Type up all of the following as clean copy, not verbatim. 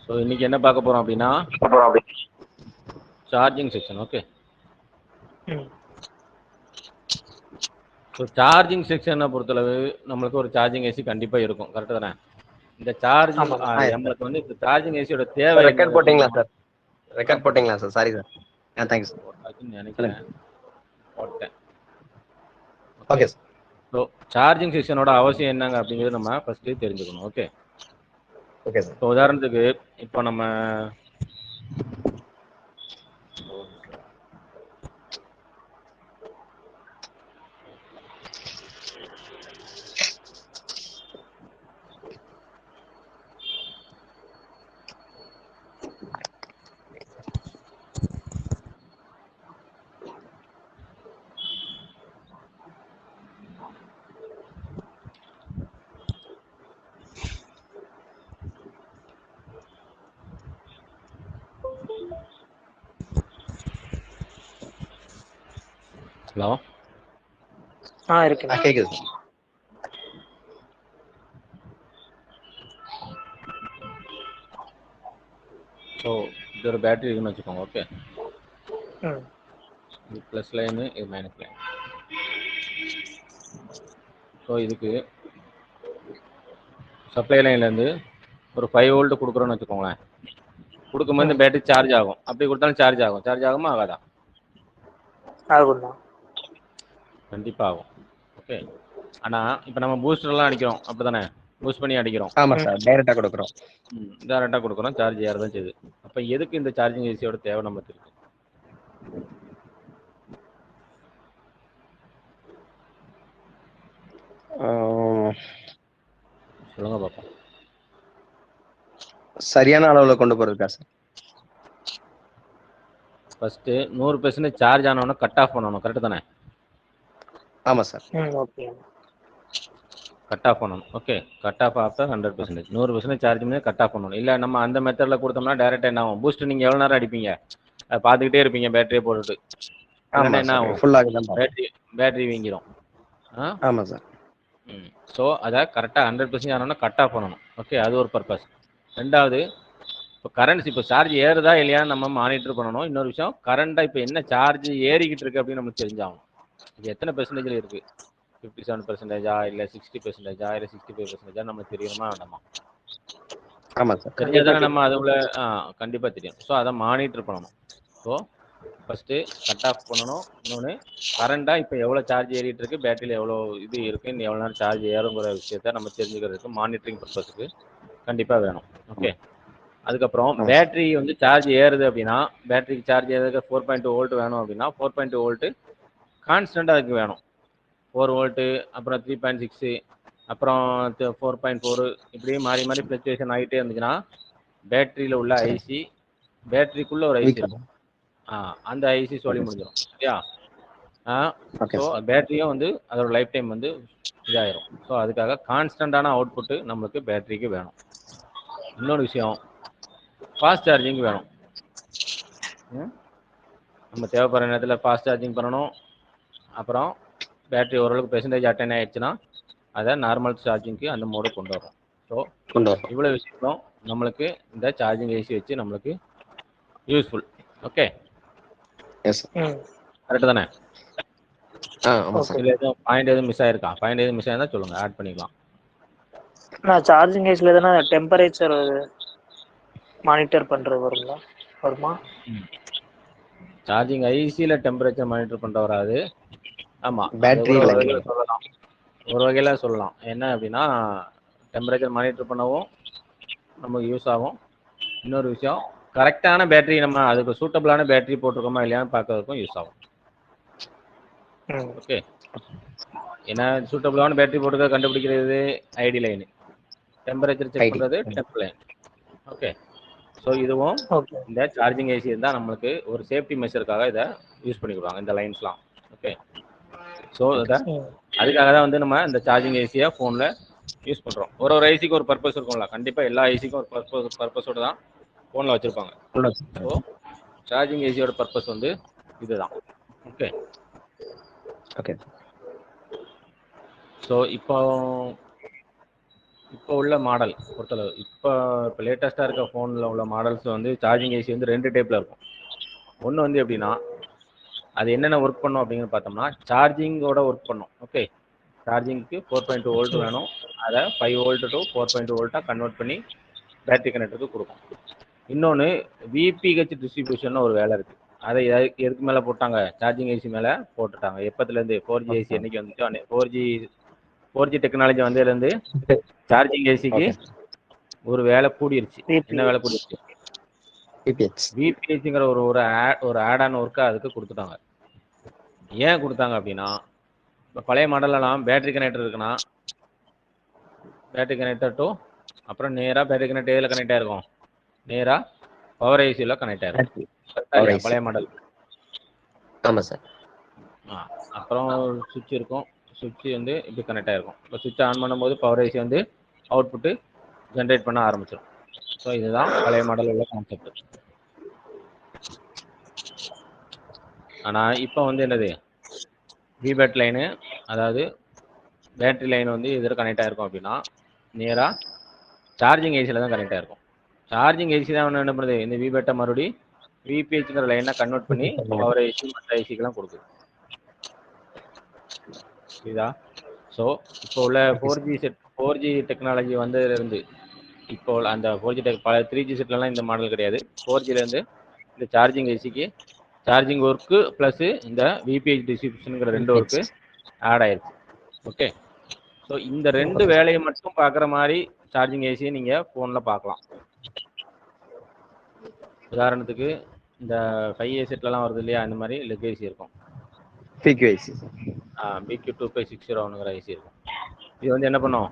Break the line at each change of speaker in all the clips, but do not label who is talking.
So இன்னைக்கு என்ன பார்க்க போறோம் அப்படின்னா charging section. Okay, so charging செக்ஷனை பொறுத்தளவு நம்மளுக்கு ஒரு சார்ஜிங் ஏசி கண்டிப்பாக இருக்கும். கரெக்டு தானே? இந்த சார்ஜிங் நம்மளுக்கு வந்து இந்த சார்ஜிங் ஏசியோட தேவை
ரெக்கார்ட் போட்டிங்களா சார்? ரெக்கார்ட் போட்டிங்களா sir? Sorry sir. Thanks sir.
நினைக்கிறேன் போட்டேன்.
Okay sir.
ஸோ சார்ஜிங் செக்ஷனோட அவசியம் என்னங்க அப்படிங்கிறது நம்ம ஃபர்ஸ்ட்டு தெரிஞ்சுக்கணும். Okay
okay sir.
இப்போ உதாரணத்துக்கு இப்போ நம்ம ஹலோ
இருக்கு கேக்குது.
ஸோ இது ஒரு பேட்டரி இருக்குன்னு வச்சுக்கோங்க. ஓகே, இது ப்ளஸ் லைனு, இது மைனஸ் லைன். ஸோ இதுக்கு சப்ளை லைன்லேருந்து ஒரு 5 வோல்ட் கொடுக்குறோன்னு வச்சுக்கோங்களேன். கொடுக்கும்போது இந்த பேட்டரி சார்ஜ் ஆகும். அப்படி கொடுத்தாலும் சார்ஜ் ஆகும். சார்ஜ் ஆகுமா ஆகாதா? கண்டிப்பாக ஆகும். ஓகே, ஆனால் இப்போ நம்ம பூஸ்டர்லாம் அடிக்கிறோம் அப்படி தானே? பூஸ்ட் பண்ணி அடிக்கிறோம்.
ஆமாம் சார், டைரெக்டாக கொடுக்குறோம்.
டைரெக்டாக கொடுக்குறோம், சார்ஜ் ஏற தான் செய்யுது. அப்போ எதுக்கு இந்த சார்ஜிங் ஏசியோட தேவை நமக்கு இருக்கு? சொல்லுங்க பார்ப்போம்.
சரியான அளவில் கொண்டு போகிறதுக்கா சார்?
ஃபர்ஸ்ட் 100% சார்ஜ் ஆனவொன்னே கட் ஆஃப் பண்ணணும். கரெக்ட் தானே?
ஆமாம் சார்.
ஓகே, கட் ஆஃப் பண்ணணும். Okay, cut off after 100%. 100% charge பண்ணி கட் ஆஃப் பண்ணணும். இல்லை நம்ம அந்த மெத்தடில் கொடுத்தோம்னா டேரெக்டாக என்ன ஆகும்? பூஸ்ட் நீங்கள் எவ்வளோ நேரம் அடிப்பீங்க? அதை பார்த்துக்கிட்டே இருப்பீங்க பேட்டரியை போட்டுட்டு. இல்லைன்னா என்ன ஆகும்? பேட்டரி வீங்கிடும்.
ஆமாம் சார்.
ஸோ அதை கரெக்டாக 100% ஆனோன்னா கட் ஆஃப் பண்ணணும். ஓகே, அது ஒரு பர்பஸ். ரெண்டாவது, இப்போ கரண்ட்ஸ் இப்போ சார்ஜ் ஏறுதா இல்லையான்னு நம்ம மானிட்டர் பண்ணணும். இன்னொரு விஷயம், கரண்டாக இப்போ என்ன சார்ஜ் ஏறிக்கிட்டு இருக்கு அப்படின்னு நமக்கு தெரிஞ்சாகும். இது எத்தனை பெர்சன்டேஜில் இருக்குது? 57%, இல்லை 60%, இல்லை 65% நமக்கு தெரியணுமா வேண்டாமா?
ஆமாம் சார்.
தெரியாதானே நம்ம அதுக்குள்ள கண்டிப்பாக தெரியும். ஸோ அதை மானிட்டர் பண்ணணும். ஸோ ஃபஸ்ட்டு கட் ஆஃப் பண்ணணும். இன்னொன்று, கரண்டாக இப்போ எவ்வளோ சார்ஜ் ஏறிட்டு இருக்கு, பேட்டரியில் எவ்வளோ இது இருக்குது, இன்னும் எவ்வளோ நேரம் சார்ஜ் ஏறுங்கிற விஷயத்த நம்ம தெரிஞ்சுக்கிறதுக்கு மானிட்டரிங் பர்பஸுக்கு கண்டிப்பாக வேணும். ஓகே, அதுக்கப்புறம் பேட்டரி வந்து சார்ஜ் ஏறுது அப்படின்னா, பேட்டரிக்கு சார்ஜ் ஏறுறதுக்கு 4.2 வோல்ட் வேணும் அப்படின்னா 4.2 வோல்ட்டு கான்ஸ்டண்ட்டாக அதுக்கு வேணும். 4 வோல்ட்டு, அப்புறம் 3.6, அப்புறம் 4.4, இப்படியே மாறி மாறி ஃப்ளக்சுவேஷன் ஆகிட்டே இருந்துச்சுன்னா பேட்டரியில் உள்ள ஐசி, பேட்டரிக்குள்ளே ஒரு ஐசி இருக்கும், அந்த ஐசி சொல்லி முடிஞ்சிடும். சரியா? ஸோ பேட்டரியும் வந்து அதோட லைஃப் டைம் வந்து இதாயிரும். ஸோ அதுக்காக கான்ஸ்டண்ட்டான அவுட்புட்டு நம்மளுக்கு பேட்டரிக்கு வேணும். இன்னொரு விஷயம், ஃபாஸ்ட் சார்ஜிங் வேணும். நம்ம தேவைப்படுற நேரத்தில் ஃபாஸ்ட் சார்ஜிங் பண்ணணும். அப்புறம் பேட்டரி ஓரளவுக்கு பெர்சன்டேஜ் அட்டன் ஆயிடுச்சுன்னா அதை நார்மல் சார்ஜிங்க்கு அந்த மோடு கொண்டு வரும். ஸோ இவ்வளோ விஷயம் நம்மளுக்கு இந்த சார்ஜிங் ஏசி வச்சு நம்மளுக்கு யூஸ்ஃபுல். ஓகே, கரெக்டு தானே? எதுவும் பாயிண்ட் எதுவும் மிஸ் ஆயிருக்கா? பாயிண்ட் எதுவும் மிஸ் ஆயிருந்தா சொல்லுங்க, ஆட் பண்ணிக்கலாம்.
நான் சார்ஜிங் ஏசில எதனா டெம்பரேச்சர் மானிட்டர் பண்றது வருமா?
சார்ஜிங் ஐசியில் டெம்பரேச்சர் மானிட்டர் பண்ணுற வராது. ஆமாம்,
பேட்டரி
சொல்லலாம், ஒரு வகையில் சொல்லலாம். என்ன அப்படின்னா, டெம்பரேச்சர் மானிட்டர் பண்ணவும் நமக்கு யூஸ் ஆகும். இன்னொரு விஷயம், கரெக்டான பேட்டரி நம்ம அதுக்கு சூட்டபிளான பேட்டரி போட்டிருக்கோமா இல்லையான்னு பார்க்கறதுக்கும் யூஸ் ஆகும். ஓகே, ஏன்னா சூட்டபிளான பேட்டரி போட்டுக்க கண்டுபிடிக்கிறது ஐடி லைனு, டெம்பரேச்சர் செக் பண்ணுறது டெம்ப் லைன். ஓகே, ஸோ இதுவும் இந்த சார்ஜிங் ஏசி இருந்தால் நம்மளுக்கு ஒரு சேஃப்டி மெஷருக்காக இதை யூஸ் பண்ணிக்கிடுவாங்க, இந்த லைன்ஸ்லாம். ஓகே, ஸோ அதுக்காக தான் வந்து நம்ம இந்த சார்ஜிங் ஏசியை ஃபோனில் யூஸ் பண்ணுறோம். ஒரு ஐசிக்கு ஒரு பர்பஸ் இருக்கும்ல, கண்டிப்பாக எல்லா ஐசிக்கும் ஒரு பர்பஸோடு தான் ஃபோனில் வச்சுருப்பாங்க. ஸோ சார்ஜிங் ஏசியோட பர்பஸ் வந்து இதுதான். ஓகே ஸோ இப்போ இப்போ உள்ள மாடல் பொறுத்தளவு இப்போ லேட்டஸ்ட்டாக இருக்க ஃபோனில் உள்ள மாடல்ஸ் வந்து சார்ஜிங் ஏசி வந்து 2 டைப்பில் இருக்கும். ஒன்று வந்து எப்படின்னா, அது என்னென்ன ஒர்க் பண்ணும் அப்படின்னு பார்த்தோம்னா, சார்ஜிங்கோட ஒர்க் பண்ணும். ஓகே, சார்ஜிங்க்கு 4.2 வோல்ட் வேணும். அதை 5 வோல்ட் டு 4.2 வோல்ட்டாக கன்வெர்ட் பண்ணி பேட்டரி கனெக்டருக்கு கொடுக்கும். இன்னொன்று VPH டிஸ்ட்ரிபியூஷன் ஒரு வேலை இருக்குது. அதை எதுக்கு மேலே போட்டாங்க? சார்ஜிங் ஏசி மேலே போட்டுட்டாங்க. எப்பத்துலேருந்து 4G ஏசி என்னைக்கு வந்துச்சோ 4G டெக்னாலஜி வந்ததுலேருந்து சார்ஜிங் ஏசிக்கு ஒரு வேலை கூடிருச்சு. என்ன வேலை கூடிருச்சு? VPHங்கிற ஒரு ஆட் ஆன் ஒர்க்கை அதுக்கு கொடுத்துட்டாங்க. ஏன் கொடுத்தாங்க அப்படின்னா, இப்போ பழைய மாடலெல்லாம் பேட்டரி கனெக்டர் இருக்குன்னா, பேட்டரி கனெக்டர் டு அப்புறம் நேராக பேட்டரி கனெக்டர் எதில் கனெக்ட் ஆகிருக்கும்? நேராக பவர் ஐசியில் கனெக்ட் ஆகிருக்கும். பழைய மாடல்.
ஆமாம் சார்.
அப்புறம் சுவிட்ச் இருக்கும். சுவிட்ச் வந்து இப்படி கனெக்ட் ஆகிருக்கும். இப்போ சுவிட்ச் ஆன் பண்ணும்போது பவர் ஐசி வந்து அவுட்புட்டு ஜென்ரேட் பண்ண ஆரம்பிச்சிடும். ஸோ இதுதான் பழைய மாடல் உள்ள கான்செப்ட். ஆனால் இப்போ வந்து என்னது, விபேட் லைனு, அதாவது பேட்டரி லைன் வந்து இதில் கனெக்ட் ஆகிருக்கும் அப்படின்னா நேராக சார்ஜிங் ஏசியில் தான் கனெக்ட் ஆகிருக்கும். சார்ஜிங் ஏசி தான் என்ன பண்ணுது, இந்த விபேட்டை மறுபடி VPHங்கிற லைனை கன்வெர்ட் பண்ணி பவர் ஐசி மற்ற ஐசிக்கெல்லாம் கொடுக்குது. புரியுதா? ஸோ இப்போ உள்ள 4G டெக்னாலஜி வந்ததுலேருந்து இப்போ அந்த 4G பல 3G செட்லலாம் இந்த மாடல் கிடையாது. 4Gலேருந்து இந்த சார்ஜிங் ஏசிக்கு சார்ஜிங் ஒர்க்கு ப்ளஸ் இந்த VPH டிஸ்ட்ரிபியூஷனுங்கிற 2 ஒர்க்கு ஆட் ஆயிடுச்சு. ஓகே, ஸோ இந்த 2 வேலையை மட்டும் பார்க்குற மாதிரி சார்ஜிங் ஏசியை நீங்கள் ஃபோனில் பார்க்கலாம். உதாரணத்துக்கு இந்த 5A செட்லலாம் வருது இல்லையா, இந்த மாதிரி லெக் ஏசி இருக்கும். BQ2560ங்கிற ஐசி இருக்கும். இது வந்து என்ன பண்ணும்,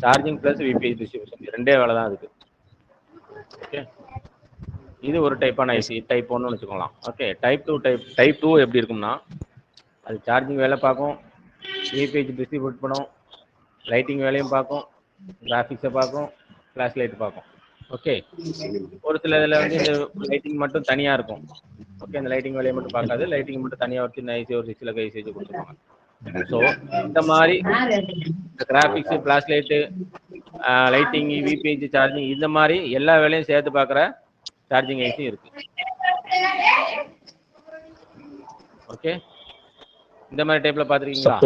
சார்ஜிங் ப்ளஸ் VPH டிஸ்ட்ரிபியூஷன் ரெண்டே வேலை தான் அதுக்கு. ஓகே, இது ஒரு டைப்பான ஐசி, டைப் 1ன்னு வச்சுக்கலாம். ஓகே, டைப் 2 எப்படி இருக்கும்னா, அது சார்ஜிங் வேலை பார்க்கும், VPH டிஸ்ட்ரிபியூட் பண்ணும், லைட்டிங் வேலையும் பார்க்கும், கிராஃபிக்ஸை பார்க்கும், ஃப்ளாஷ் லைட் பார்க்கும். ஓகே, ஒரு சில இதில் வந்து இந்த லைட்டிங் மட்டும் தனியாக இருக்கும். ஓகே, இந்த லைட்டிங் வேலையை மட்டும் பார்க்காது, லைட்டிங் மட்டும் தனியாக ஒரு சின்ன ஐசி, ஒரு 6 லெக் ஐசி வச்சு கொடுத்துருப்பாங்க. ஸோ இந்த மாதிரி இந்த graphics, flash light, lighting, VPH charging, இந்த மாதிரி எல்லா வேலையும் சேர்த்து பார்க்குற சார்ஜிங் ஐசியும் இருக்கு. ஓகே, இந்த மாதிரி டைப்ல பார்த்துருக்கீங்களா?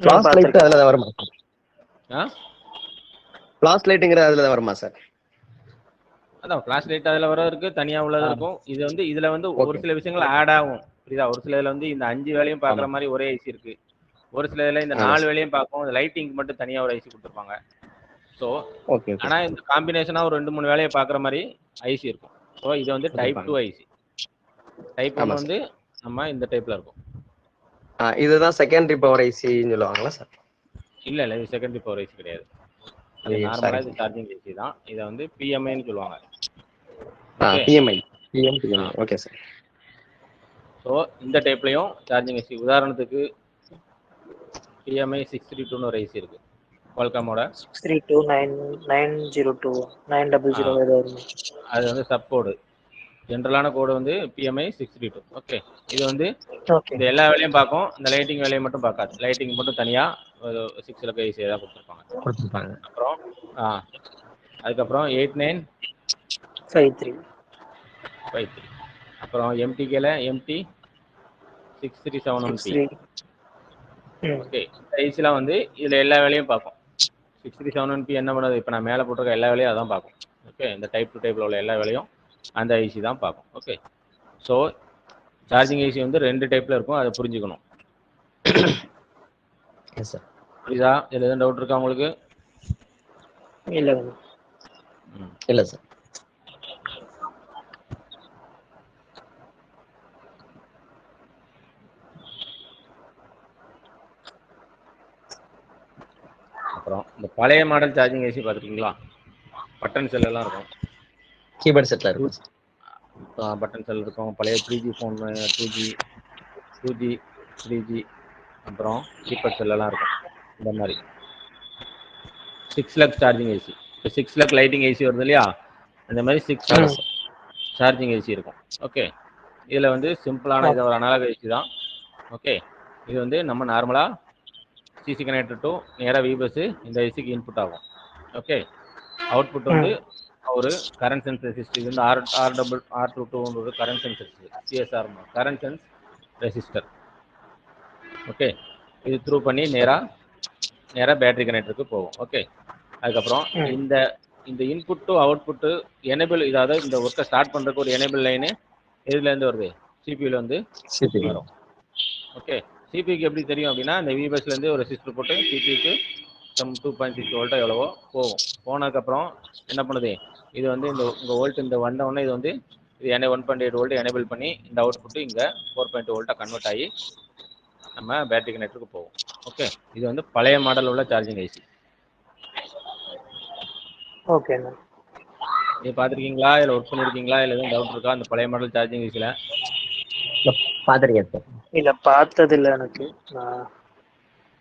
ஃப்ளாஷ் லைட் அதில் தான் வருமா? ஃப்ளாஷ் லைட்டுங்கிற அதில் தான் வருமா சார்?
அதான் ஃப்ளாஷ் லைட் அதில் வர இருக்கு, தனியாக உள்ளது இருக்கும். இது வந்து இதில் வந்து ஒரு சில விஷயங்கள் ஆட் ஆகும். புரியுதா? ஒரு சில இதில் வந்து இந்த 5 வேலையும் பார்க்குற மாதிரி ஒரே ஐசி இருக்கு. ஒரு சில இதில் இந்த 4 வேலையும் பார்க்கும். லைட்டிங் மட்டும் தனியாக ஒரு ஐசி கொடுத்துருப்பாங்க. ஸோ ஆனால் இந்த காம்பினேஷனாக ஒரு 2-3 வேலையை பார்க்குற மாதிரி ஐசி இருக்கும். ஸோ இது வந்து டைப் 2 ஐசி. டைப் 1 வந்து நம்ம இந்த டைப்ல இருக்கும்.
இதுதான் செகண்டரி பவர் ஐசின்னு சொல்லுவாங்களா சார்?
இல்லை இல்லை, இது செகண்டரி பவர் ஐசி கிடையாது. அது நார்மலாக இது சார்ஜிங் ஐசி தான். இதை வந்து PMIன்னு சொல்லுவாங்க.
PMI. Okay sir.
ஸோ இந்த டைப்லையும் சார்ஜிங் ஐசி, உதாரணத்துக்கு PMI 632ன்னு ஒரு ஐசி இருக்கு, குவால்காமோட
632-902-900.
அது வந்து சப் கோடு. ஜென்ரலான கோடு வந்து PMI 632. ஓகே, இது வந்து இந்த எல்லா வேலையும் பார்க்கும், இந்த லைட்டிங் வேலையை மட்டும் பார்க்காது. லைட்டிங் மட்டும் தனியாக ஒரு 6 லெக் ஐசி தான் கொடுத்துருப்பாங்க. அப்புறம் அதுக்கப்புறம் 8953. அப்புறம் MTKல MT 6371P. ஓகே, இந்த ஐசிலாம் வந்து இதில் எல்லா வேலையும் பார்க்கும். 6371P என்ன பண்ணுது, இப்போ நான் மேலே போட்டிருக்க எல்லா வேலையும் அதான் பார்க்கும். ஓகே, இந்த டைப் 2 டைப்பில் உள்ள எல்லா வேலையும் அந்த ஐசி தான் பார்க்கும். ஓகே, ஸோ சார்ஜிங் ஐசி வந்து 2 டைப்பில் இருக்கும், அதை புரிஞ்சுக்கணும். புரியுதா? இதில் எதுவும் டவுட் இருக்கா உங்களுக்கு?
இல்லை சார்.
அப்புறம் இந்த பழைய மாடல் சார்ஜிங் ஐசி பார்த்துருக்கீங்களா? பட்டன் செல் எல்லாம் இருக்கும்,
கீபோர்ட் செட்டில் இருக்கும்.
பட்டன் செல் இருக்கும். பழைய 3G ஃபோன், 2G 3G, அப்புறம் கீபோர்ட் செல் எல்லாம் இருக்கும். இந்த மாதிரி 6 லெக் சார்ஜிங் ஐசி, இப்போ 6 லெக் லைட்டிங் ஐசி வருது இல்லையா, அந்த மாதிரி 6 லெக் சார்ஜிங் ஐசி இருக்கும். ஓகே, இதில் வந்து சிம்பிளான இது ஒரு அனலாக் ஐசி தான். ஓகே, இது வந்து நம்ம நார்மலாக சிசி கனெக்டர் டு நேராக விபஸ் இந்த ஐசிக்கு இன்புட் ஆகும். ஓகே, அவுட்புட் வந்து ஒரு கரண்ட் சென்ஸ் ரெசிஸ்டர். இது வந்து R22 current sense resistor, CSR current sense resistor. Okay, இது த்ரூ பண்ணி நேராக பேட்டரி கனெக்டருக்கு போகும். ஓகே, அதுக்கப்புறம் இந்த இந்த இன்புட் டு அவுட்புட்டு எனேபிள், இதாவது இந்த ஒர்க்கை ஸ்டார்ட் பண்ணுறதுக்கு ஒரு எனேபிள் லைனு எதுலேருந்து வருது? சிபியூல வந்து வரும். ஓகே, சிபியூக்கு எப்படி தெரியும் அப்படின்னா, இந்த விபஸ்லேருந்து ஒரு ரெசிஸ்டர் போட்டு சிபியூக்கு 2.6 வோல்ட்டோ எவ்வளவோ போகும். போனதுக்கப்புறம் என்ன பண்ணுது? இது வந்து இந்த உங்கள் வோல்ட் இந்த வந்தோடனே இது வந்து இது 1.8 வோல்ட் எனேபிள் பண்ணி இந்த அவுட்புட்டு இங்கே 4.2 வோல்ட்டாக கன்வெர்ட் ஆகி நம்ம பேட்டரி கனெக்டருக்கு போகும். ஓகே, இது வந்து பழைய மாடல் உள்ள சார்ஜிங் ஐசி.
ஓகே,
இது பார்த்துருக்கீங்களா? இல்லை ஒர்க் பண்ணியிருக்கீங்களா? இல்லை எதுவும் டவுட் இருக்கா அந்த பழைய மாடல் சார்ஜிங் ஐசியில்?
பார்த்துருக்கேன் சார்.
இல்ல பார்த்தது இல்லை எனக்கு.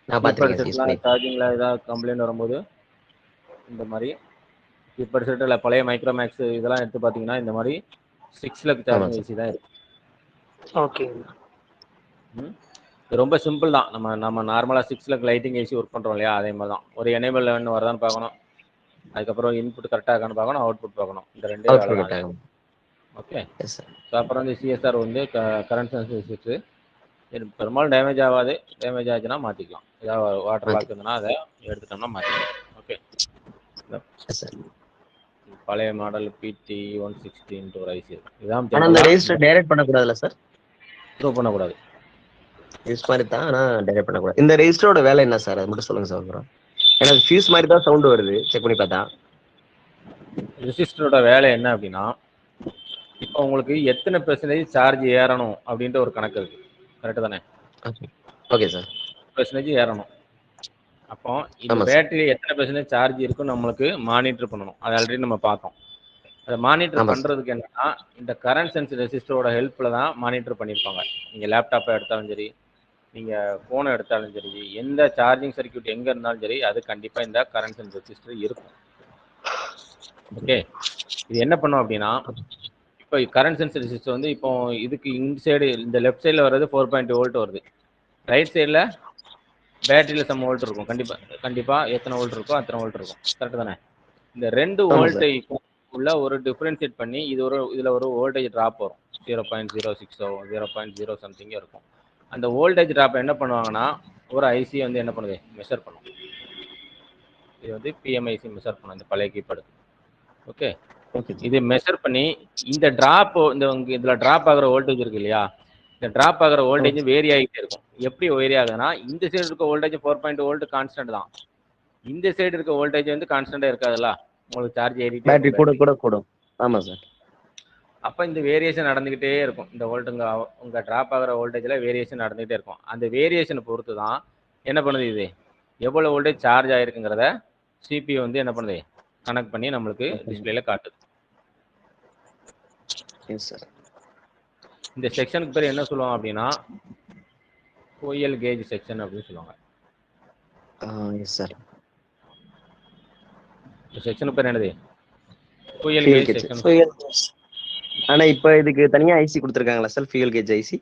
நான் பார்த்துருக்கேன்.
சார்ஜிங்கில் ஏதாவது கம்ப்ளைண்ட் வரும்போது இந்த மாதிரி இப்போ செட்டில் பழைய மைக்ரோமேக்ஸ் இதெல்லாம் எடுத்து பார்த்தீங்கன்னா இந்த மாதிரி 6 லக் சார்ஜிங் ஐசி தான் இருக்கு.
ஓகே,
ரொம்ப சிம்பிள் தான். நம்ம நார்மலாக 6 லக் லைட்டிங் ஐசி ஒர்க் பண்ணுறோம் இல்லையா, அதே மாதிரி தான். ஒரு எனேபிள் லெவன் வருதான்னு பார்க்கணும், அதுக்கப்புறம் இன்புட் கரெக்டாக இருக்கான்னு பார்க்கணும், அவுட்புட் பார்க்கணும். இந்த ரெண்டே வேலை. ஓகே, ஸோ அப்புறம் வந்து சிஎஸ்ஆர் வந்து கரண்ட் சென்ஸ் ரெசிஸ்டர். பெரும்பாலும் டேமேஜ் ஆகாது. டேமேஜ் ஆச்சுன்னா மாற்றிக்கலாம். ஏதாவது வாட்டர் லாக் இருந்ததுன்னா அதை எடுத்துட்டோம்னா மாற்றிக்கலாம். ஓகே, பழைய மாடல் PT160 ஒரு ஐசி இருக்கு. இதான்
அந்த ரெஜிஸ்டர் டைரக்ட் பண்ணக்கூடாதுல சார்?
த்ரூ பண்ணக்கூடாது.
ஃபியூஸ் மாதிரி தான், ஆனால் டைரக்ட் பண்ணக்கூடாது. இந்த ரெஜிஸ்டரோட வேலை என்ன சார்? அது மட்டும் சொல்லுங்க சார். எனக்கு ஃபியூஸ் மாதிரி தான் சவுண்ட் வருது, செக் பண்ணி பார்த்தா.
ரெசிஸ்டரோட வேலை என்ன அப்படின்னா, இப்போ உங்களுக்கு எத்தனை பெர்சன்டேஜ் சார்ஜ் ஏறணும் அப்படின்ற ஒரு கணக்கு இருக்கு. கரெக்டு தானே?
Okay sir.
பெர்சன்டேஜ் ஏறணும். அப்போ இந்த பேட்டரியில் எத்தனை பெர்சன்டேஜ் சார்ஜ் இருக்குன்னு நம்மளுக்கு மானிட்டர் பண்ணணும். அது ஆல்ரெடி நம்ம பார்த்தோம். அதை மானிட்டர் பண்ணுறதுக்கு என்னன்னா, இந்த கரண்ட் சென்ஸ் ரெசிஸ்டரோட ஹெல்ப்பில் தான் மானிட்டர் பண்ணியிருப்பாங்க. நீங்கள் லேப்டாப்பை எடுத்தாலும் சரி, நீங்கள் ஃபோனை எடுத்தாலும் சரி, எந்த சார்ஜிங் சர்க்யூட் எங்கே இருந்தாலும் சரி, அது கண்டிப்பாக இந்த கரண்ட் சென்ஸ் ரெசிஸ்டர் இருக்கும். ஓகே, இது என்ன பண்ணும் அப்படின்னா, இப்போ கரண்ட் சென்ஸ் ரெசிஸ்டர் வந்து இப்போ இதுக்கு இந்த சைடு இந்த லெஃப்ட் சைடில் வர்றது 4.2 வோல்ட் வருது. ரைட் சைடில் பேட்டரியில் சம் வோல்ட் இருக்கும். கண்டிப்பாக எத்தனை வோல்ட் இருக்கோ அத்தனை வோல்ட் இருக்கும். கரெக்டு தானே? இந்த 2 வோல்ட்டேஜுக்கும் உள்ள ஒரு டிஃப்ரென்ஷியேட் பண்ணி இதில் ஒரு வோல்டேஜ் ட்ராப் வரும். 0.06 0.0 சம்திங் இருக்கும். அந்த வோல்டேஜ் ட்ராப் என்ன பண்ணுவாங்கன்னா, ஒரு ஐசி வந்து என்ன பண்ணுது? மெஷர் பண்ணும். இது வந்து பிஎம்ஐசி மெஷர் பண்ணும், இந்த பழைய கீபேடு. ஓகே, இது மெஷர் பண்ணி இந்த ட்ராப் இதில் ட்ராப் ஆகிற வோல்டேஜ் இருக்கு இல்லையா, இந்த ட்ராப் ஆகிற வோல்டேஜ் வேரி ஆகிட்டே இருக்கும். எப்படி வேரி ஆகுதுன்னா, இந்த சைடு இருக்க வோல்டேஜ் 4.2 வோல்ட் கான்ஸ்டன்ட் தான். இந்த சைடு இருக்க வோல்டேஜ் வந்து கான்ஸ்டன்டா இருக்காதுல்ல, உங்களுக்கு சார்ஜ் ஏறிட்டே
பேட்டரி கூட கூடும். ஆமாம் சார்.
அப்போ இந்த வேரியேஷன் நடந்துக்கிட்டே இருக்கும். இந்த உங்கள் ட்ராப் ஆகிற வோல்டேஜில் வேரியேஷன் நடந்துகிட்டே இருக்கும். அந்த வேரியேஷனை பொறுத்து தான் என்ன பண்ணுது, இது எவ்வளோ வோல்டேஜ் சார்ஜ் ஆகிருக்குங்கிறத சிபியூ வந்து என்ன பண்ணுது? கனெக்ட் பண்ணி நம்மளுக்கு டிஸ்பிளேல காட்டுது. இந்த செக்ஷனுக்கு பேர் என்ன சொல்லுவாங்க அப்படின்னா, கோயல் கேஜ் செக்ஷன் அப்படின்னு சொல்லுவாங்க. இந்த செக்ஷனுக்கு பேர் என்னது? கோயல் கேஜ் செக்ஷன்.
ஆனா இப்போ இதுக்கு தனியா ஐசி கொடுத்துருக்காங்களா சார்? Fuel gauge IC